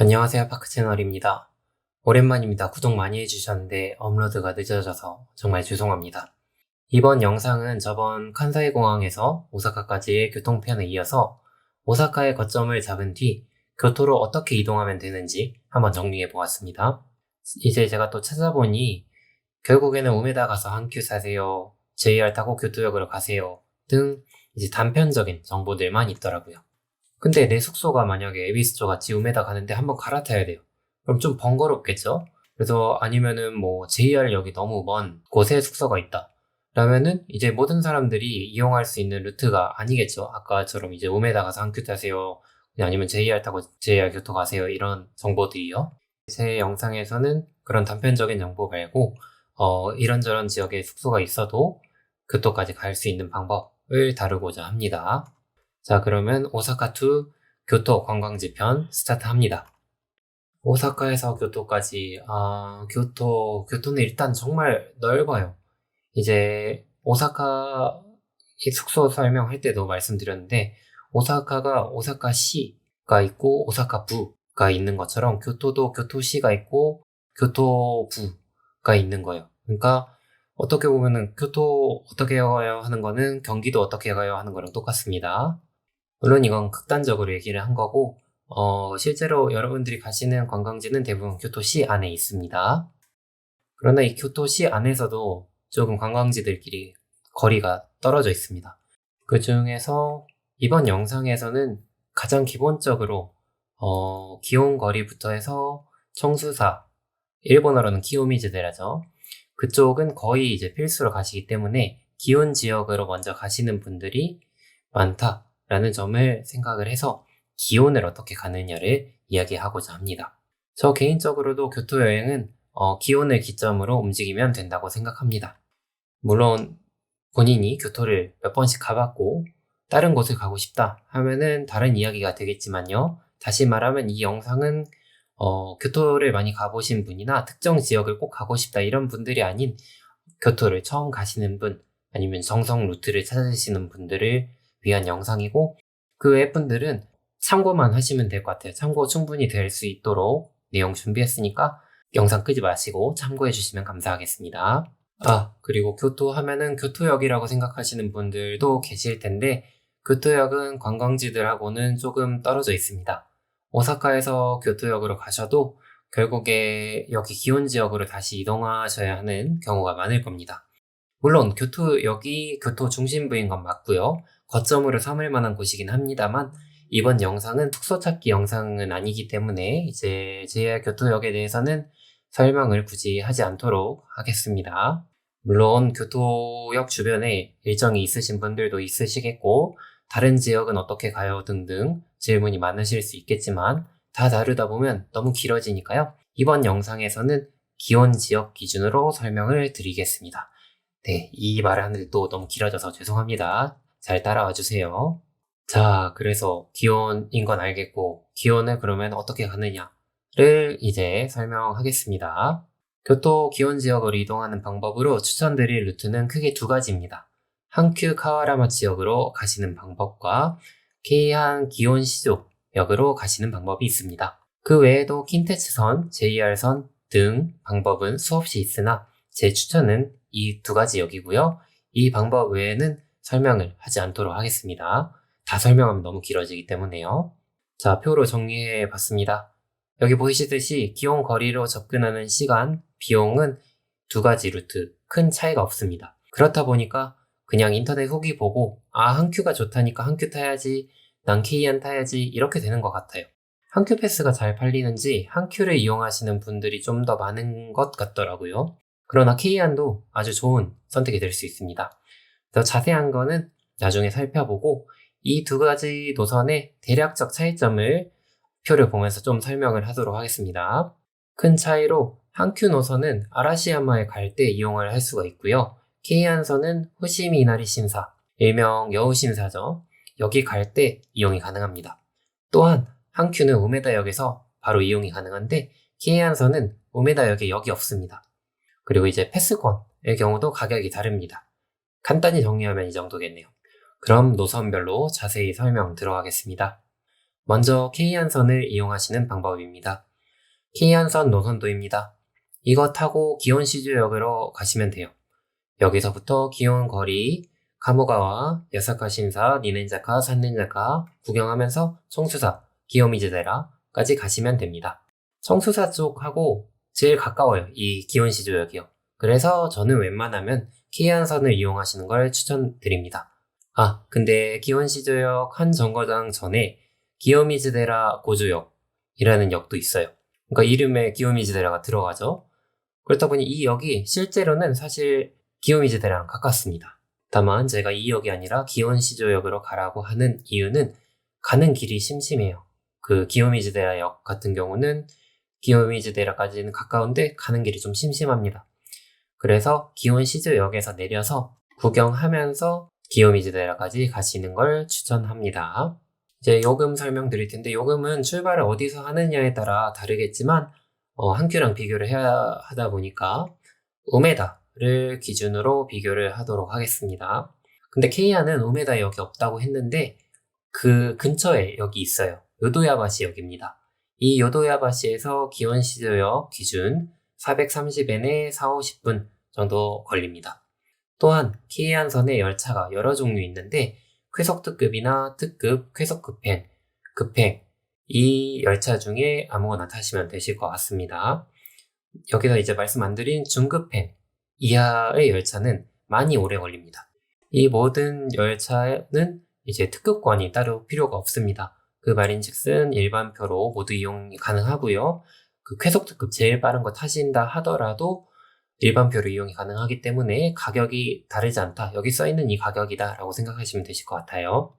안녕하세요, 파크채널입니다. 오랜만입니다. 구독 많이 해주셨는데 업로드가 늦어져서 정말 죄송합니다. 이번 영상은 저번 칸사이 공항에서 오사카까지의 교통편에 이어서 오사카의 거점을 잡은 뒤 교토로 어떻게 이동하면 되는지 한번 정리해 보았습니다. 이제 제가 또 찾아보니 결국에는 우메다 가서 한 큐 사세요, JR 타고 교토역으로 가세요 등 이제 단편적인 정보들만 있더라고요. 근데 내 숙소가 만약에 에비스조 같이 우메다 가는데 한번 갈아타야 돼요. 그럼 좀 번거롭겠죠? 그래서 아니면은 뭐 JR역이 너무 먼 곳에 숙소가 있다. 라면은 이제 모든 사람들이 이용할 수 있는 루트가 아니겠죠. 아까처럼 이제 우메다 가서 한 큐 타세요. 아니면 JR 타고 JR 교토 가세요. 이런 정보들이요. 제 영상에서는 그런 단편적인 정보 말고 이런저런 지역에 숙소가 있어도 교토까지 갈 수 있는 방법을 다루고자 합니다. 자, 그러면 오사카 투 교토 관광지 편 스타트합니다. 오사카에서 교토까지, 교토는 일단 정말 넓어요. 이제 오사카 숙소 설명할 때도 말씀드렸는데, 오사카가 오사카시가 있고 오사카부가 있는 것처럼 교토도 교토시가 있고 교토부가 있는 거예요. 그러니까 어떻게 보면은 교토 어떻게 가요 하는 거는 경기도 어떻게 가요 하는 거랑 똑같습니다. 물론 이건 극단적으로 얘기를 한 거고, 실제로 여러분들이 가시는 관광지는 대부분 교토시 안에 있습니다. 그러나 이 교토시 안에서도 조금 관광지들끼리 거리가 떨어져 있습니다. 그 중에서 이번 영상에서는 가장 기본적으로, 기온 거리부터 해서 청수사, 일본어로는 기요미즈데라죠. 그쪽은 거의 이제 필수로 가시기 때문에 기온 지역으로 먼저 가시는 분들이 많다라는 점을 생각을 해서 기온을 어떻게 가느냐를 이야기하고자 합니다. 저 개인적으로도 교토 여행은 기온을 기점으로 움직이면 된다고 생각합니다. 물론 본인이 교토를 몇 번씩 가봤고 다른 곳을 가고 싶다 하면은 다른 이야기가 되겠지만요. 다시 말하면 이 영상은 교토를 많이 가보신 분이나 특정 지역을 꼭 가고 싶다 이런 분들이 아닌 교토를 처음 가시는 분 아니면 정성 루트를 찾으시는 분들을 위한 영상이고 그 외 분들은 참고만 하시면 될 것 같아요. 참고 충분히 될 수 있도록 내용 준비했으니까 영상 끄지 마시고 참고해 주시면 감사하겠습니다. 그리고 교토 하면은 교토역이라고 생각하시는 분들도 계실 텐데 교토역은 관광지들하고는 조금 떨어져 있습니다. 오사카에서 교토역으로 가셔도 결국에 여기 기온 지역으로 다시 이동하셔야 하는 경우가 많을 겁니다. 물론 교토역이 교토 중심부인 건 맞고요. 거점으로 삼을 만한 곳이긴 합니다만 이번 영상은 숙소 찾기 영상은 아니기 때문에 이제 JR 교토역에 대해서는 설명을 굳이 하지 않도록 하겠습니다. 물론 교토역 주변에 일정이 있으신 분들도 있으시겠고 다른 지역은 어떻게 가요 등등 질문이 많으실 수 있겠지만 다 다르다 보면 너무 길어지니까요. 이번 영상에서는 기온 지역 기준으로 설명을 드리겠습니다. 네, 이 말을 하는데 또 너무 길어져서 죄송합니다. 잘 따라와 주세요. 자, 그래서 기온인 건 알겠고, 기온을 그러면 어떻게 가느냐를 이제 설명하겠습니다. 교토 기온 지역으로 이동하는 방법으로 추천드릴 루트는 크게 두 가지입니다. 한큐 카와라마 지역으로 가시는 방법과 케이한 기온 시조 역으로 가시는 방법이 있습니다. 그 외에도 킨테츠선, JR선 등 방법은 수없이 있으나 제 추천은 이 두 가지 역이고요. 이 방법 외에는 설명을 하지 않도록 하겠습니다. 다 설명하면 너무 길어지기 때문에요. 자, 표로 정리해 봤습니다. 여기 보이시듯이 기온 거리로 접근하는 시간, 비용은 두 가지 루트, 큰 차이가 없습니다. 그렇다 보니까 그냥 인터넷 후기 보고 한 큐가 좋다니까 한 큐 타야지, 난 K안 타야지 이렇게 되는 것 같아요. 한 큐 패스가 잘 팔리는지 한 큐를 이용하시는 분들이 좀 더 많은 것 같더라고요. 그러나 K안도 아주 좋은 선택이 될 수 있습니다. 더 자세한 거는 나중에 살펴보고 이 두 가지 노선의 대략적 차이점을 표를 보면서 좀 설명을 하도록 하겠습니다. 큰 차이로 한큐 노선은 아라시야마에 갈 때 이용을 할 수가 있고요. K안선은 후시미 이나리 신사, 일명 여우 신사죠. 여기 갈 때 이용이 가능합니다. 또한 한큐는 우메다역에서 바로 이용이 가능한데 K안선은 우메다역에 역이 없습니다. 그리고 이제 패스권의 경우도 가격이 다릅니다. 간단히 정리하면 이 정도겠네요. 그럼 노선별로 자세히 설명 들어가겠습니다. 먼저 K안선을 이용하시는 방법입니다. K안선 노선도입니다. 이거 타고 기원시주역으로 가시면 돼요. 여기서부터 기원 거리, 카모가와, 야사카 신사, 니넨자카, 산넨자카 구경하면서 청수사, 기요미즈데라까지 가시면 됩니다. 청수사 쪽하고 제일 가까워요. 이 기원시조역이요. 그래서 저는 웬만하면 K안선을 이용하시는 걸 추천드립니다. 근데 기원시조역 한 정거장 전에 기요미즈데라 고조역이라는 역도 있어요. 그러니까 이름에 기요미즈데라가 들어가죠. 그렇다 보니 이 역이 실제로는 사실 기요미즈데라랑 가깝습니다. 다만 제가 이 역이 아니라 기원시조역으로 가라고 하는 이유는 가는 길이 심심해요. 그 기요미즈데라 역 같은 경우는 기요미즈데라까지는 가까운데 가는 길이 좀 심심합니다. 그래서 기원시조역에서 내려서 구경하면서 기요미즈데라까지 가시는 걸 추천합니다. 이제 요금 설명드릴 텐데 요금은 출발을 어디서 하느냐에 따라 다르겠지만 한 큐랑 비교를 해야 하다 보니까 우메다를 기준으로 비교를 하도록 하겠습니다. 근데 케이아는 우메다 역이 없다고 했는데 그 근처에 역이 있어요. 요도야바시 역입니다. 이 요도야바시에서 기원시조역 기준 430엔에 4, 50분 정도 걸립니다. 또한 케이안선의 열차가 여러 종류 있는데 쾌속특급이나 특급, 쾌속급행, 급행 이 열차 중에 아무거나 타시면 되실 것 같습니다. 여기서 이제 말씀 안 드린 중급행 이하의 열차는 많이 오래 걸립니다. 이 모든 열차는 이제 특급권이 따로 필요가 없습니다. 그 말인즉슨 일반표로 모두 이용이 가능하고요. 그 쾌속특급 제일 빠른 거 타신다 하더라도 일반표로 이용이 가능하기 때문에 가격이 다르지 않다. 여기 써있는 이 가격이다 라고 생각하시면 되실 것 같아요.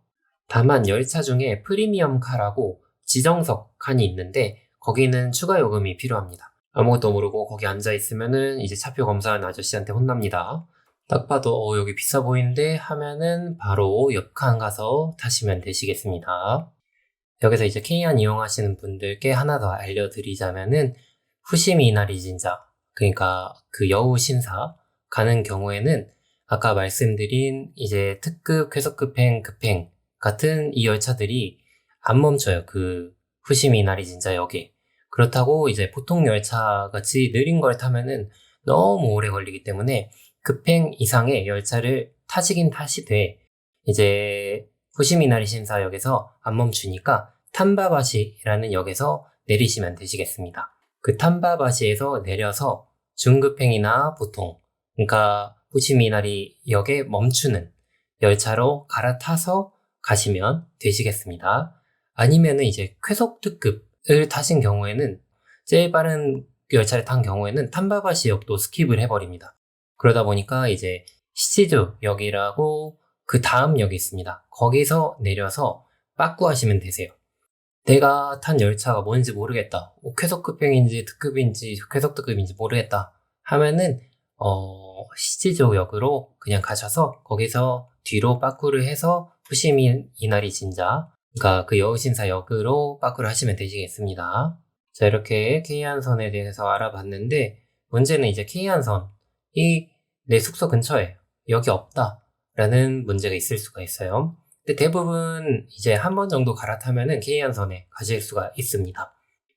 다만 열차 중에 프리미엄카라고 지정석 칸이 있는데 거기는 추가 요금이 필요합니다. 아무것도 모르고 거기 앉아있으면은 이제 차표 검사하는 아저씨한테 혼납니다. 딱 봐도 여기 비싸 보이는데 하면은 바로 옆 칸 가서 타시면 되시겠습니다. 여기서 이제 K안 이용하시는 분들께 하나 더 알려드리자면은 후시미 이나리 진자 그러니까 그 여우 신사 가는 경우에는 아까 말씀드린 이제 특급, 쾌속급행, 급행 같은 이 열차들이 안 멈춰요. 그 후시미 이나리 진자 역에. 그렇다고 이제 보통 열차 같이 느린 걸 타면은 너무 오래 걸리기 때문에 급행 이상의 열차를 타시긴 타시되 이제 후시미나리 신사역에서 안 멈추니까 탄바바시라는 역에서 내리시면 되시겠습니다. 그 탄바바시에서 내려서 중급행이나 보통 그러니까 후시미나리 역에 멈추는 열차로 갈아타서 가시면 되시겠습니다. 아니면은 이제 쾌속특급을 타신 경우에는 제일 빠른 열차를 탄 경우에는 탄바바시 역도 스킵을 해버립니다. 그러다 보니까 이제 시치주 역이라고 그 다음 역이 있습니다. 거기서 내려서 빠꾸 하시면 되세요. 내가 탄 열차가 뭔지 모르겠다. 쾌속급행인지 특급인지 쾌속특급인지 모르겠다 하면은 시치주 역으로 그냥 가셔서 거기서 뒤로 빠꾸를 해서 후시미 이나리 진자 그러니까 그 여우신사 역으로 빠꾸를 하시면 되시겠습니다. 자, 이렇게 K안선에 대해서 알아봤는데 문제는 이제 K안선이 내 숙소 근처에 역이 없다라는 문제가 있을 수가 있어요. 근데 대부분 이제 한 번 정도 갈아타면은 K안선에 가실 수가 있습니다.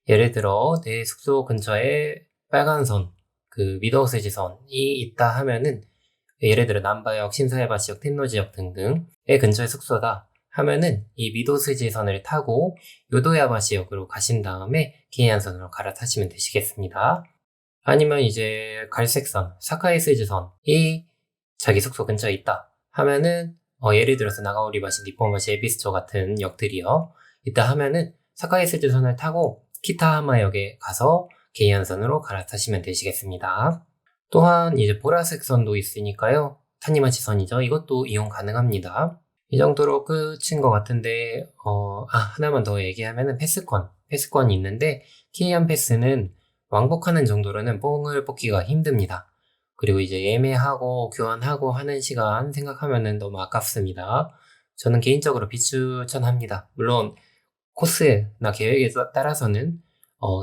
예를 들어 내 숙소 근처에 빨간선, 그 미더우스지선이 있다 하면은 예를 들어 남바역, 신사해바시역, 텐노지역 등등의 근처에 숙소다 하면은 이 미도스지선을 타고 요도야바시역으로 가신 다음에 K안선으로 갈아타시면 되시겠습니다. 아니면 이제 갈색선, 사카이스지선이 자기 숙소 근처에 있다 하면은 예를 들어서 나가오리바시, 니폰바시, 에비스초 같은 역들이요. 있다 하면은 사카이스지선을 타고 키타하마역에 가서 K안선으로 갈아타시면 되시겠습니다. 또한 이제 보라색 선도 있으니까요. 타니마치선이죠. 이것도 이용 가능합니다. 이 정도로 끝인 것 같은데 하나만 더 얘기하면은 패스권이 있는데 K안 패스는 왕복하는 정도로는 뽕을 뽑기가 힘듭니다. 그리고 이제 예매하고 교환하고 하는 시간 생각하면은 너무 아깝습니다. 저는 개인적으로 비추천합니다. 물론 코스나 계획에 따라서는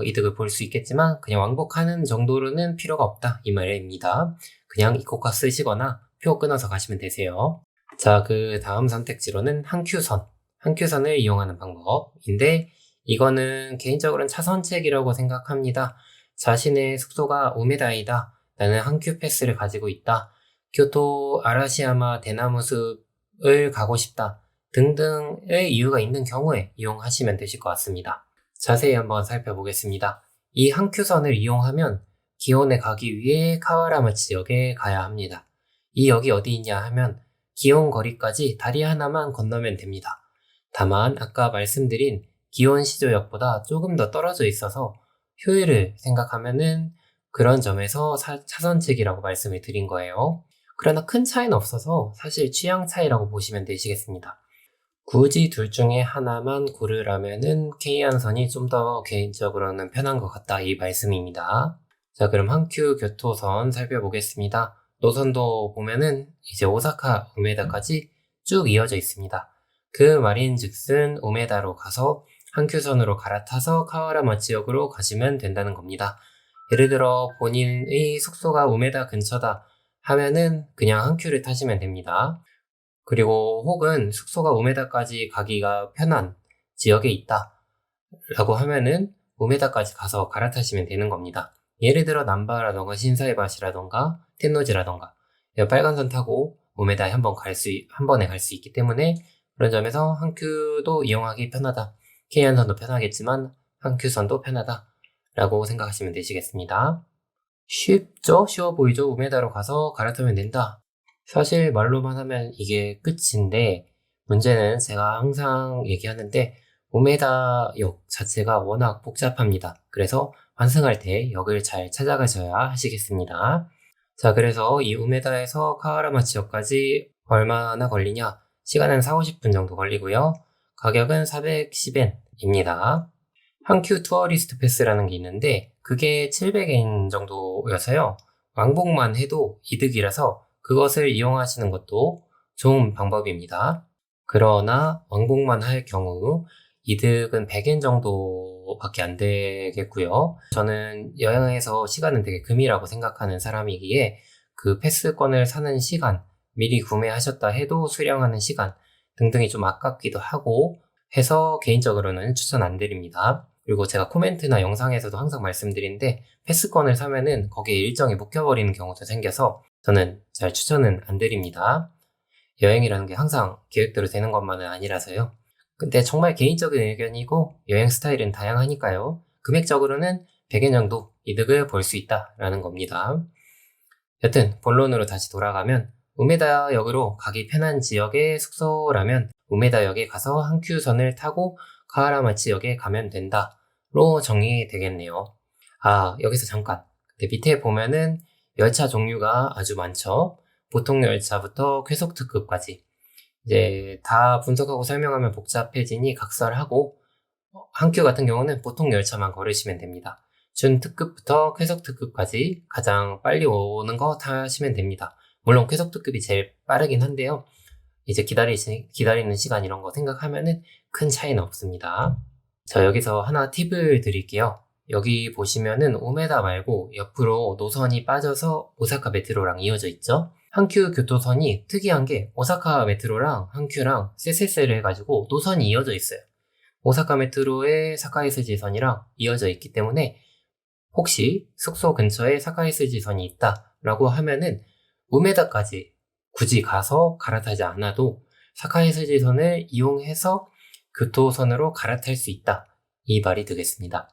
이득을 볼 수 있겠지만 그냥 왕복하는 정도로는 필요가 없다 이 말입니다. 그냥 이코카 쓰시거나 표 끊어서 가시면 되세요. 자, 그 다음 선택지로는 한큐선, 한큐선을 이용하는 방법인데 이거는 개인적으로는 차선책이라고 생각합니다. 자신의 숙소가 우메다이다. 나는 한큐 패스를 가지고 있다. 교토 아라시야마 대나무 숲을 가고 싶다. 등등의 이유가 있는 경우에 이용하시면 되실 것 같습니다. 자세히 한번 살펴보겠습니다. 이 한큐선을 이용하면 기온에 가기 위해 카와라마 지역에 가야 합니다. 이 역이 어디 있냐 하면 기온 거리까지 다리 하나만 건너면 됩니다. 다만 아까 말씀드린 기온 시조역보다 조금 더 떨어져 있어서 효율을 생각하면은 그런 점에서 차선책이라고 말씀을 드린 거예요. 그러나 큰 차이는 없어서 사실 취향 차이라고 보시면 되시겠습니다. 굳이 둘 중에 하나만 고르라면은 K안선이 좀 더 개인적으로는 편한 것 같다 이 말씀입니다. 자, 그럼 한큐 교토선 살펴보겠습니다. 노선도 보면은 이제 오사카 우메다까지 쭉 이어져 있습니다. 그 말인즉슨 우메다로 가서 한큐선으로 갈아타서 카와라마 지역으로 가시면 된다는 겁니다. 예를 들어 본인의 숙소가 우메다 근처다 하면은 그냥 한큐를 타시면 됩니다. 그리고 혹은 숙소가 우메다까지 가기가 편한 지역에 있다 라고 하면은 우메다까지 가서 갈아타시면 되는 겁니다. 예를 들어 남바라던가 신사이바시라던가 텐노지라던가 빨간선 타고 우메다에 한 번에 갈 수 있기 때문에 그런 점에서 한큐도 이용하기 편하다. K안선도 편하겠지만 한큐선도 편하다 라고 생각하시면 되시겠습니다. 쉽죠? 쉬워 보이죠? 우메다로 가서 갈아타면 된다. 사실 말로만 하면 이게 끝인데 문제는 제가 항상 얘기하는데 우메다 역 자체가 워낙 복잡합니다. 그래서 환승할 때 역을 잘 찾아가셔야 하시겠습니다. 자, 그래서 이 우메다에서 카와라마 지역까지 얼마나 걸리냐? 시간은 40-50분 정도 걸리고요. 가격은 410엔입니다. 한큐 투어리스트 패스라는 게 있는데 그게 700엔 정도여서요. 왕복만 해도 이득이라서 그것을 이용하시는 것도 좋은 방법입니다. 그러나 왕복만 할 경우 이득은 100엔 정도밖에 안 되겠고요. 저는 여행에서 시간은 되게 금이라고 생각하는 사람이기에 그 패스권을 사는 시간, 미리 구매하셨다 해도 수령하는 시간 등등이 좀 아깝기도 하고 해서 개인적으로는 추천 안 드립니다. 그리고 제가 코멘트나 영상에서도 항상 말씀드리는데 패스권을 사면은 거기에 일정이 묶여버리는 경우도 생겨서 저는 잘 추천은 안 드립니다. 여행이라는 게 항상 계획대로 되는 것만은 아니라서요. 근데 정말 개인적인 의견이고 여행 스타일은 다양하니까요. 금액적으로는 100엔 정도 이득을 볼 수 있다라는 겁니다. 여튼 본론으로 다시 돌아가면 우메다역으로 가기 편한 지역의 숙소라면 우메다역에 가서 한큐선을 타고 카와라마치역에 가면 된다로 정리되겠네요. 아, 여기서 잠깐. 근데 밑에 보면은 열차 종류가 아주 많죠. 보통 열차부터 쾌속특급까지. 이제 다 분석하고 설명하면 복잡해지니 각설하고 한큐 같은 경우는 보통 열차만 걸으시면 됩니다. 준특급부터 쾌속특급까지 가장 빨리 오는 거 타시면 됩니다. 물론 쾌속특급이 제일 빠르긴 한데요. 이제 기다리는 시간 이런 거 생각하면은 큰 차이는 없습니다. 자, 여기서 하나 팁을 드릴게요. 여기 보시면은 우메다 말고 옆으로 노선이 빠져서 오사카 메트로랑 이어져 있죠? 한큐 교토선이 특이한 게 오사카 메트로랑 한큐랑 쎄쎄쎄를 해가지고 노선이 이어져 있어요. 오사카 메트로의 사카이스 지선이랑 이어져 있기 때문에 혹시 숙소 근처에 사카이스 지선이 있다라고 하면은 우메다까지 굳이 가서 갈아타지 않아도 사카이스 지선을 이용해서 교토선으로 갈아탈 수 있다. 이 말이 되겠습니다.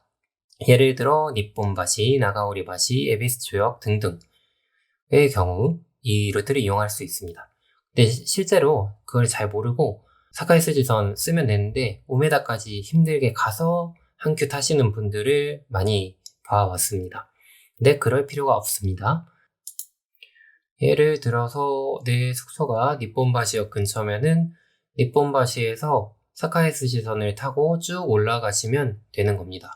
예를 들어 니폰바시, 나가오리바시, 에비스초역 등등의 경우 이 루트를 이용할 수 있습니다. 근데 실제로 그걸 잘 모르고 사카이스 지선 쓰면 되는데 우메다까지 힘들게 가서 한큐 타시는 분들을 많이 봐왔습니다. 근데 그럴 필요가 없습니다. 예를 들어서 내 숙소가 니폰바시역 근처면은 니폰바시에서 사카이스 지선을 타고 쭉 올라가시면 되는 겁니다.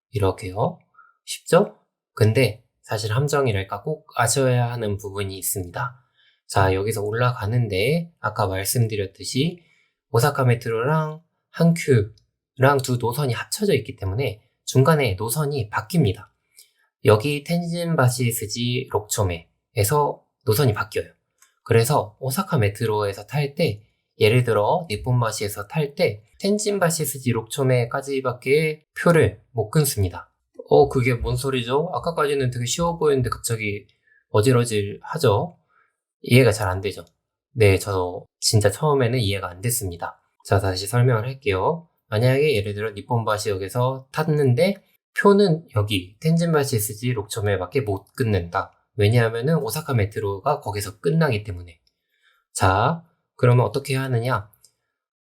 이렇게요. 쉽죠? 근데 사실 함정이랄까 꼭 아셔야 하는 부분이 있습니다. 자, 여기서 올라가는데 아까 말씀드렸듯이 오사카 메트로랑 한큐랑 두 노선이 합쳐져 있기 때문에 중간에 노선이 바뀝니다. 여기 텐진바시 스지 록초메에서 노선이 바뀌어요. 그래서 오사카 메트로에서 탈 때 예를 들어 니폰바시에서 탈 때 텐진바시 스지 록초메까지밖에 표를 못 끊습니다. 그게 뭔 소리죠? 아까까지는 되게 쉬워 보였는데 갑자기 어질어질 하죠? 이해가 잘 안 되죠? 네, 저도 진짜 처음에는 이해가 안 됐습니다. 자, 다시 설명을 할게요. 만약에 예를 들어 니폰바시역에서 탔는데 표는 여기 텐진바시 스지 록초메밖에 못 끊는다. 왜냐하면은 오사카 메트로가 거기서 끝나기 때문에. 자, 그러면 어떻게 해야 하느냐?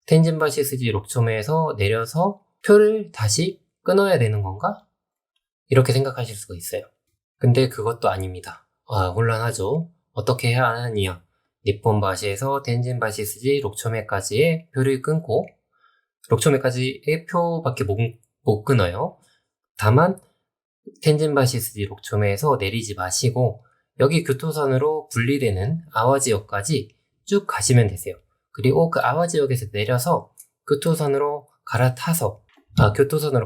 텐진바시 스지 록초메에서 내려서 표를 다시 끊어야 되는 건가? 이렇게 생각하실 수가 있어요. 근데 그것도 아닙니다. 혼란하죠? 어떻게 해야 하느냐? 니폰바시에서 텐진바시 스지 록초메까지의 표를 끊고 록초메까지의 표밖에 못 끊어요. 다만 텐진바시 스지 록초메에서 내리지 마시고 여기 교토선으로 분리되는 아와지역까지 쭉 가시면 되세요. 그리고 그 아와지역에서 내려서 교토선으로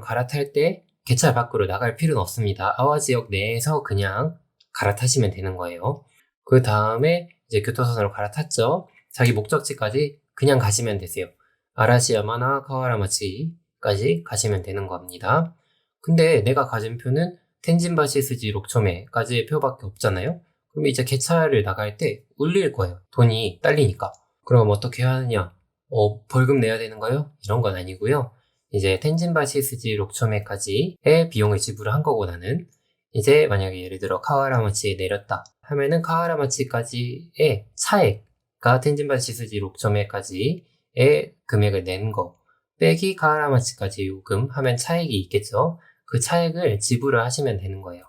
갈아탈 때 개찰 밖으로 나갈 필요는 없습니다. 아와지역 내에서 그냥 갈아타시면 되는 거예요. 그 다음에 이제 교토선으로 갈아탔죠. 자기 목적지까지 그냥 가시면 되세요. 아라시야마나 카와라마치까지 가시면 되는 겁니다. 근데 내가 가진 표는 텐진바시 스지 록초메까지의 표밖에 없잖아요. 그럼 이제 개차를 나갈 때 울릴 거예요. 돈이 딸리니까. 그럼 어떻게 해야 하느냐? 벌금 내야 되는 거요? 이런 건 아니고요. 이제 텐진바시 스지 록초메까지의 비용을 지불한 거고 나는 이제 만약에 예를 들어 카와라마치에 내렸다 하면은 카와라마치까지의 차액과 텐진바시 스지 록초메까지의 금액을 낸 거 빼기 카와라마치까지 요금 하면 차액이 있겠죠. 그 차액을 지불을 하시면 되는 거예요.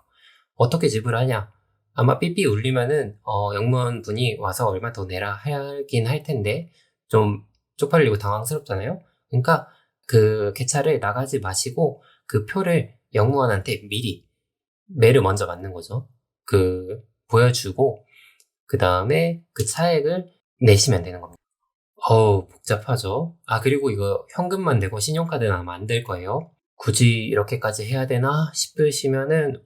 어떻게 지불하냐? 아마 삐삐 울리면은 영무원분이 와서 얼마 더 내라 하긴 할 텐데 좀 쪽팔리고 당황스럽잖아요. 그러니까 그 개차를 나가지 마시고 그 표를 영무원한테 미리 매를 먼저 맞는 거죠. 보여주고 그 다음에 그 차액을 내시면 되는 겁니다. 복잡하죠. 그리고 이거 현금만 내고 신용카드는 아마 안 될 거예요. 굳이 이렇게까지 해야 되나 싶으시면은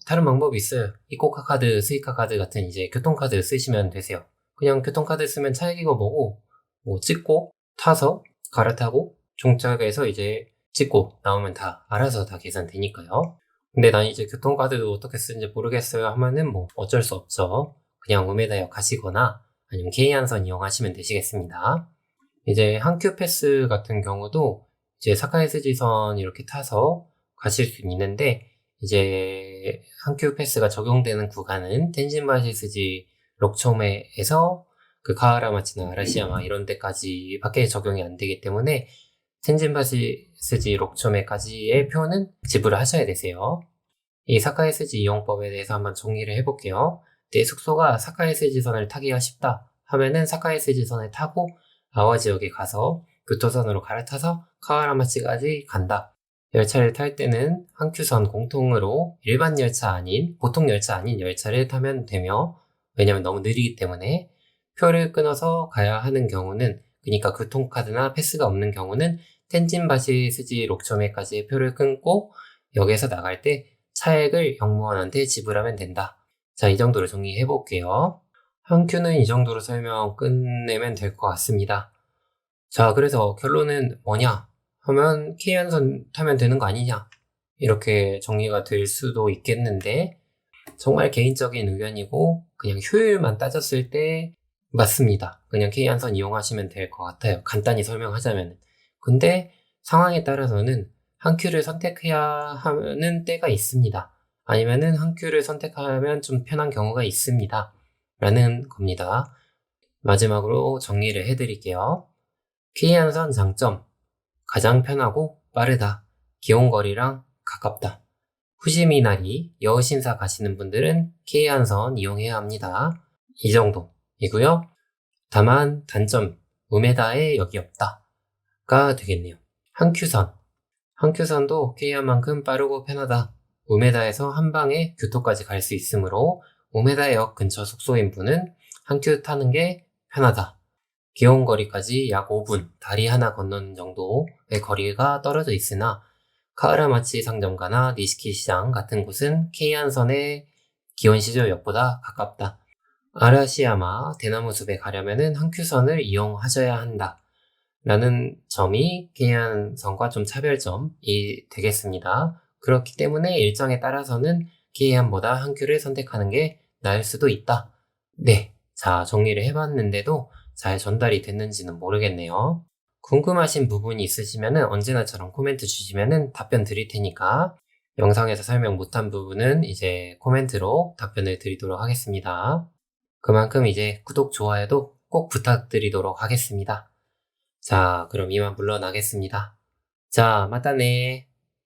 다른 방법이 있어요. 이코카 카드, 스이카 카드 같은 이제 교통카드 쓰시면 되세요. 그냥 교통카드 쓰면 차액이고 뭐고 찍고 타서 갈아타고 종착에서 이제 찍고 나오면 다 알아서 다 계산되니까요. 근데 난 이제 교통카드도 어떻게 쓰는지 모르겠어요 하면은 어쩔 수 없죠. 그냥 우메다역 가시거나 아니면 K한선 이용하시면 되시겠습니다. 이제 한큐 패스 같은 경우도 이제 사카이스지선 이렇게 타서 가실 수 있는데 이제 한큐 패스가 적용되는 구간은 텐진바시스지 록초메에서 그 카와라마치나 아라시야마 이런 데까지 밖에 적용이 안 되기 때문에 텐진바시스지 록초메까지의 표는 지불을 하셔야 되세요. 이 사카이스지 이용법에 대해서 한번 정리를 해볼게요. 내 숙소가 사카이스지선을 타기가 쉽다 하면은 사카이스지선을 타고 아와 지역에 가서 교토선으로 갈아타서 카와라마치까지 간다. 열차를 탈 때는 한큐선 공통으로 일반 열차 아닌 보통 열차 아닌 열차를 타면 되며 왜냐면 너무 느리기 때문에 표를 끊어서 가야 하는 경우는 그러니까 교통카드나 패스가 없는 경우는 텐진바시 스지 록초메까지의 표를 끊고 역에서 나갈 때 차액을 영무원한테 지불하면 된다. 자, 이 정도로 정리해 볼게요. 한큐는 이 정도로 설명 끝내면 될 것 같습니다. 자, 그래서 결론은 뭐냐 하면 K한선 타면 되는 거 아니냐 이렇게 정리가 될 수도 있겠는데 정말 개인적인 의견이고 그냥 효율만 따졌을 때 맞습니다. 그냥 K한선 이용하시면 될 것 같아요. 간단히 설명하자면. 근데 상황에 따라서는 한큐를 선택해야 하는 때가 있습니다. 아니면은 한큐를 선택하면 좀 편한 경우가 있습니다. 라는 겁니다. 마지막으로 정리를 해드릴게요. K한선 장점, 가장 편하고 빠르다. 기온거리랑 가깝다. 후시미나리, 여우신사 가시는 분들은 K한선 이용해야 합니다. 이 정도이고요. 다만 단점, 우메다에 여기 없다가 되겠네요. 한큐선도 K한만큼 빠르고 편하다. 우메다에서 한방에 교토까지 갈 수 있으므로 우메다역 근처 숙소인 분은 한큐 타는 게 편하다. 기온거리까지 약 5분, 다리 하나 건너는 정도의 거리가 떨어져 있으나 카와라마치 상점가나 니시키 시장 같은 곳은 K한선의 기온시조역보다 가깝다. 아라시야마 대나무 숲에 가려면은 한큐선을 이용하셔야 한다. 라는 점이 게이안선과 좀 차별점이 되겠습니다. 그렇기 때문에 일정에 따라서는 게이안보다 한큐를 선택하는 게 나을 수도 있다. 네. 자, 정리를 해봤는데도 잘 전달이 됐는지는 모르겠네요. 궁금하신 부분이 있으시면은 언제나처럼 코멘트 주시면은 답변 드릴 테니까 영상에서 설명 못한 부분은 이제 코멘트로 답변을 드리도록 하겠습니다. 그만큼 이제 구독, 좋아요도 꼭 부탁드리도록 하겠습니다. 자, 그럼 이만 물러나겠습니다. 자, 맞다네.